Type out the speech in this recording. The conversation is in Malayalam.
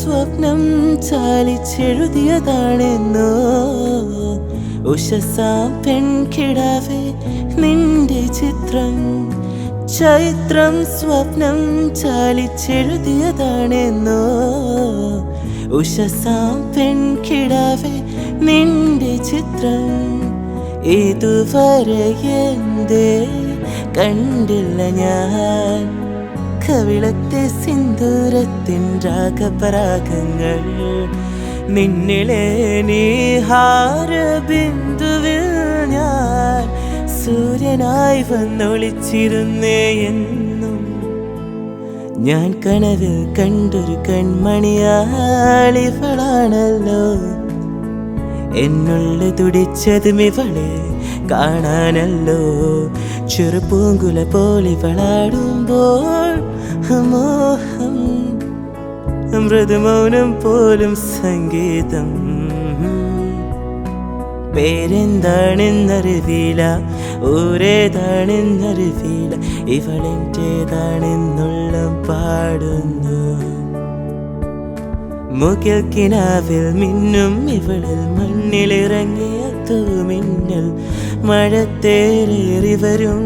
സ്വപ്നം ചാലിച്ചെഴുതിയതാണെന്നോ ഉഷസാം പെൺകിടാവേ നിന്റെ ചിത്രം ചൈത്രം സ്വപ്നം ചാലിച്ചെഴുതിയതാണെന്നോ ഉഷസാം പെൺകിടാവേ നിന്റെ ചിത്രം ഇതുവരെ എന്തേ കണ്ടില്ല ഞാൻ കവിളത്തെ സിന്ദൂരത്തിൻ രാഗപരാഗങ്ങൾ നിന്നിലെ നീഹാര ബിന്ദുവിൽ ഞാൻ സൂര്യനായി വന്നൊളിച്ചിരുന്നേ എന്നും ഞാൻ കനവിൽ കണ്ടൊരു കൺമണിയാളിവളാണല്ലോ എന്നുള്ളിൽ തുടിച്ചതും ഇവളെ കാണാനല്ലോ ചെറുപൂങ്കുല പോലിവളാടുമ്പോൾ മോഹം മൃദുമൗനം പോലും സംഗീതം പേരെന്താണെന്നറിവില്ല ഊരേതാണെന്നറിവില്ല ഇവളെൻ്റേതാണെന്നുള്ള പാടുന്നു മുകിൽ കിനാവിൽ മിന്നും ഇവളിൽ മണ്ണിലിറങ്ങിയ തൂമിന്നൽ മഴത്തേറേറി വരും